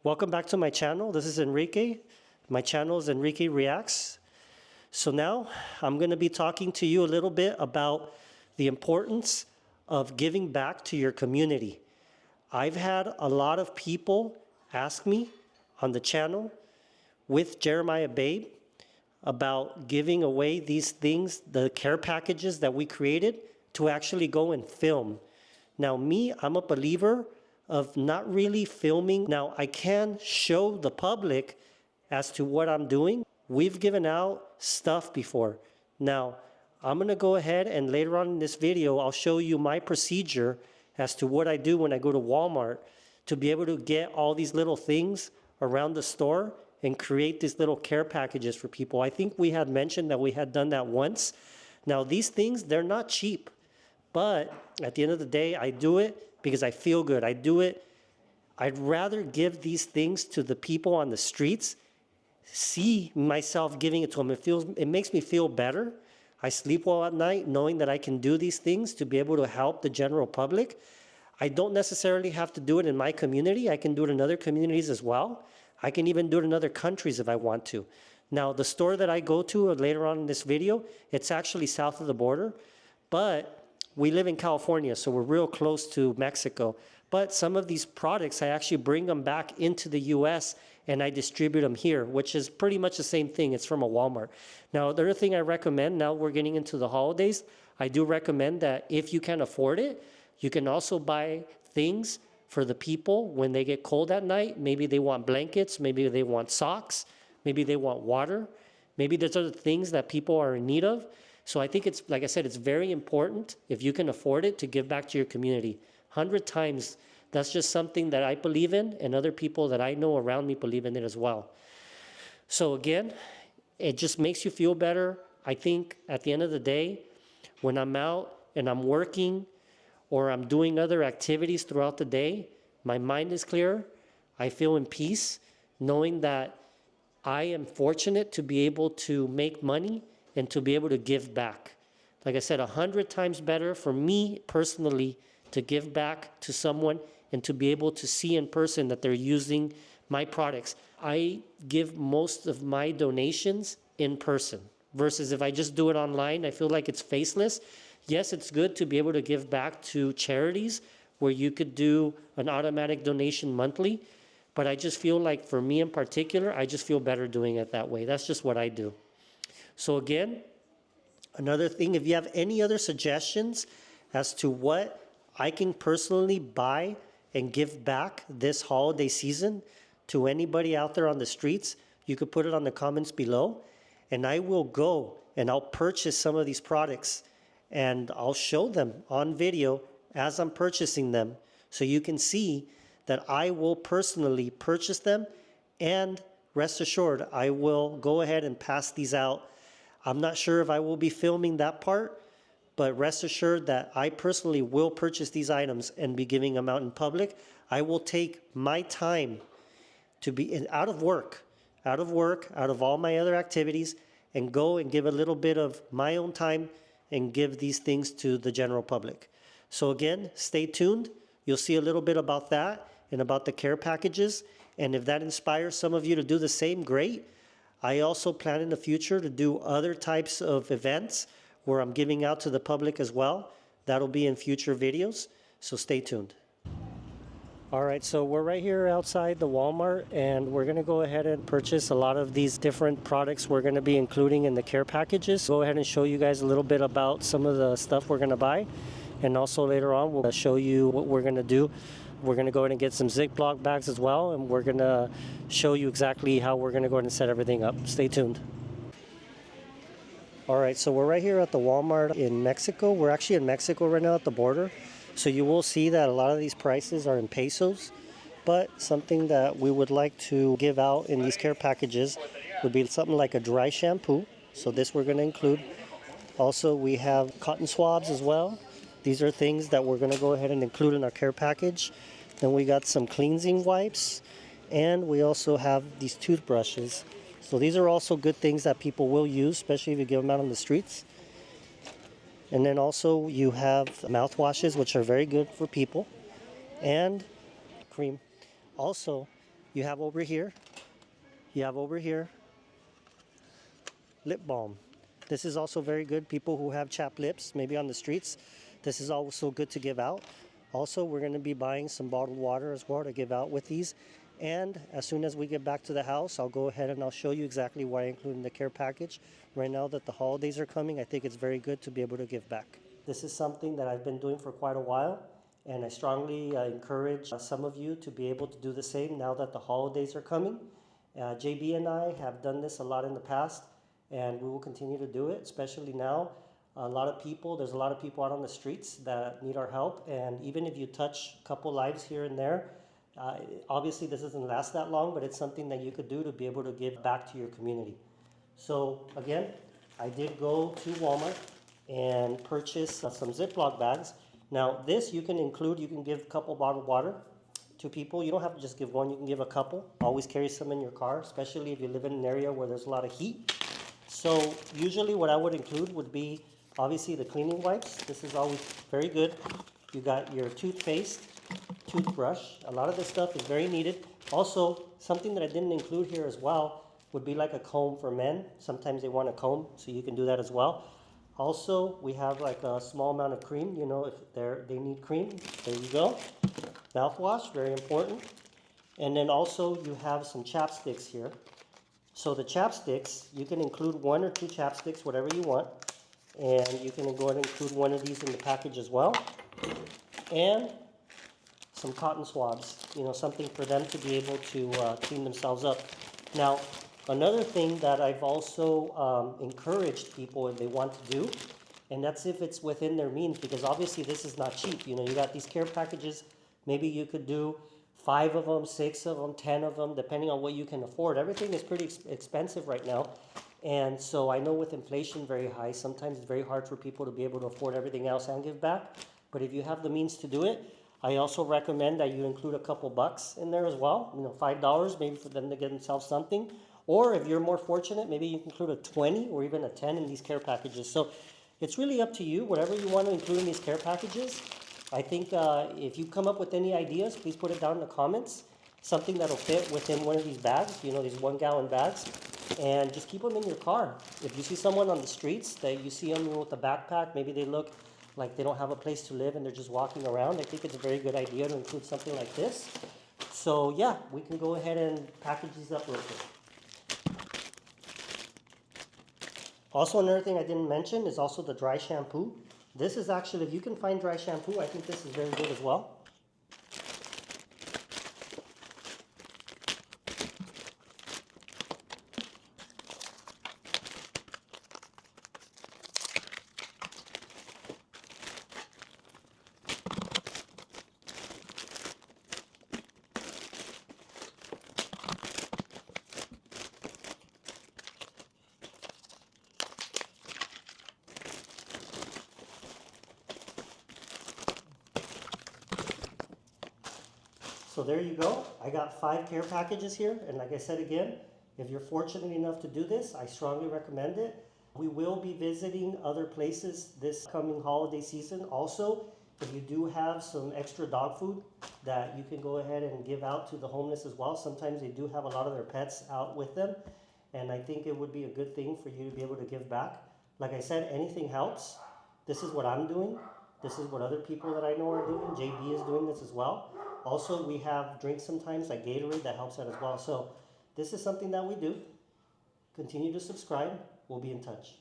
Welcome back to my channel. This is Enrique. My channel is Enrique Reacts. So now I'm going to be talking to you a little bit about the importance of giving back to your community. I've had a lot of people ask me on the channel with Jeremiah Babe about giving away these things, the care packages that we created, to actually go and film. Now me, I'm a believer of not really filming. Now I can show the public as to what I'm doing. We've given out stuff before. Now I'm gonna go ahead and later on in this video, I'll show you my procedure as to what I do when I go to Walmart to be able to get all these little things around the store and create these little care packages for people. I think we had mentioned that we had done that once. Now these things, they're not cheap, but at the end of the day, I do it because I feel good. I do it. I'd rather give these things to the people on the streets, see myself giving it to them. It makes me feel better. I sleep well at night knowing that I can do these things to be able to help the general public. I don't necessarily have to do it in my community. I can do it in other communities as well. I can even do it in other countries if I want to. Now, the store that I go to later on in this video, it's actually south of the border, but we live in California, so we're real close to Mexico. But some of these products, I actually bring them back into the US and I distribute them here, which is pretty much the same thing. It's from a Walmart. Now, the other thing I recommend, now we're getting into the holidays, I do recommend that if you can afford it, you can also buy things for the people when they get cold at night. Maybe they want blankets, maybe they want socks, maybe they want water. Maybe there's other things that people are in need of. So I think it's, like I said, it's very important, if you can afford it, to give back to your community. 100 times, that's just something that I believe in, and other people that I know around me believe in it as well. So again, it just makes you feel better. I think at the end of the day, when I'm out and I'm working or I'm doing other activities throughout the day, my mind is clear. I feel in peace, knowing that I am fortunate to be able to make money and to be able to give back. Like I said, 100 times better for me personally to give back to someone and to be able to see in person that they're using my products. I give most of my donations in person versus if I just do it online, I feel like it's faceless. Yes, it's good to be able to give back to charities where you could do an automatic donation monthly, but I just feel like for me in particular, I just feel better doing it that way. That's just what I do. So again, another thing, if you have any other suggestions as to what I can personally buy and give back this holiday season to anybody out there on the streets, you could put it on the comments below, and I will go and I'll purchase some of these products and I'll show them on video as I'm purchasing them, so you can see that I will personally purchase them, and rest assured I will go ahead and pass these out. I'm not sure if I will be filming that part, but rest assured that I personally will purchase these items and be giving them out in public. I will take my time to be out of work, out of all my other activities, and go and give a little bit of my own time and give these things to the general public. So again, stay tuned. You'll see a little bit about that and about the care packages. And if that inspires some of you to do the same, great. I also plan in the future to do other types of events where I'm giving out to the public as well. That'll be in future videos, so stay tuned. All right, so we're right here outside the Walmart, and we're gonna go ahead and purchase a lot of these different products we're gonna be including in the care packages. Go ahead and show you guys a little bit about some of the stuff we're gonna buy, and also later on we'll show you what we're gonna do. We're going to go ahead and get some Ziploc bags as well, and we're going to show you exactly how we're going to go ahead and set everything up. Stay tuned. All right, so we're right here at the Walmart in Mexico. We're actually in Mexico right now at the border. So you will see that a lot of these prices are in pesos, but something that we would like to give out in these care packages would be something like a dry shampoo. So this we're going to include. Also, we have cotton swabs as well. These are things that we're going to go ahead and include in our care package. Then we got some cleansing wipes, and we also have these toothbrushes. So these are also good things that people will use, especially if you give them out on the streets. And then also you have mouthwashes, which are very good for people, and cream. Also, You have over here, you have over here, lip balm. This is also very good. People who have chapped lips, maybe on the streets, this is also good to give out. Also, we're going to be buying some bottled water as well to give out with these. And as soon as we get back to the house, I'll go ahead and I'll show you exactly why I include in the care package. Right now that the holidays are coming, I think it's very good to be able to give back. This is something that I've been doing for quite a while, and I strongly encourage some of you to be able to do the same now that the holidays are coming. JB and I have done this a lot in the past, and we will continue to do it, especially now. There's a lot of people out on the streets that need our help, and even if you touch a couple lives here and there, obviously this doesn't last that long, but it's something that you could do to be able to give back to your community. So again, I did go to Walmart and purchase some Ziploc bags. Now this you can include, you can give a couple bottled water to people. You don't have to just give one, you can give a couple. Always carry some in your car, especially if you live in an area where there's a lot of heat. So usually what I would include would be obviously the cleaning wipes. This is always very good. You got your toothpaste, toothbrush. A lot of this stuff is very needed. Also, something that I didn't include here as well would be like a comb for men. Sometimes they want a comb, so you can do that as well. Also, we have like a small amount of cream. You know, if they need cream, there you go. Mouthwash, very important. And then also you have some chapsticks here. So the chapsticks, you can include 1 or 2 chapsticks, whatever you want. And you can go ahead and include one of these in the package as well. And some cotton swabs, you know, something for them to be able to clean themselves up. Now, another thing that I've also encouraged people if they want to do, and that's if it's within their means, because obviously this is not cheap. You know, you got these care packages, maybe you could do 5 of them, 6 of them, 10 of them, depending on what you can afford. Everything is pretty expensive right now. And so I know with inflation very high, sometimes it's very hard for people to be able to afford everything else and give back. But if you have the means to do it, I also recommend that you include a couple bucks in there as well. You know, $5 maybe for them to get themselves something. Or if you're more fortunate, maybe you can include a 20 or even a 10 in these care packages. So it's really up to you, whatever you want to include in these care packages. I think if you come up with any ideas, please put it down in the comments. Something that'll fit within one of these bags, you know, these 1-gallon bags. And just keep them in your car. If you see someone on the streets, that you see them with a backpack, maybe they look like they don't have a place to live and they're just walking around, I think it's a very good idea to include something like this. So yeah, we can go ahead and package these up real quick. Also, another thing I didn't mention is also the dry shampoo. This is actually, if you can find dry shampoo, I think this is very good as well. So there you go. I got 5 care packages here. And like I said again, if you're fortunate enough to do this, I strongly recommend it. We will be visiting other places this coming holiday season. Also, if you do have some extra dog food that you can go ahead and give out to the homeless as well. Sometimes they do have a lot of their pets out with them. And I think it would be a good thing for you to be able to give back. Like I said, anything helps. This is what I'm doing. This is what other people that I know are doing. JB is doing this as well. Also, we have drinks sometimes like Gatorade that helps out as well. So this is something that we do. Continue to subscribe. We'll be in touch.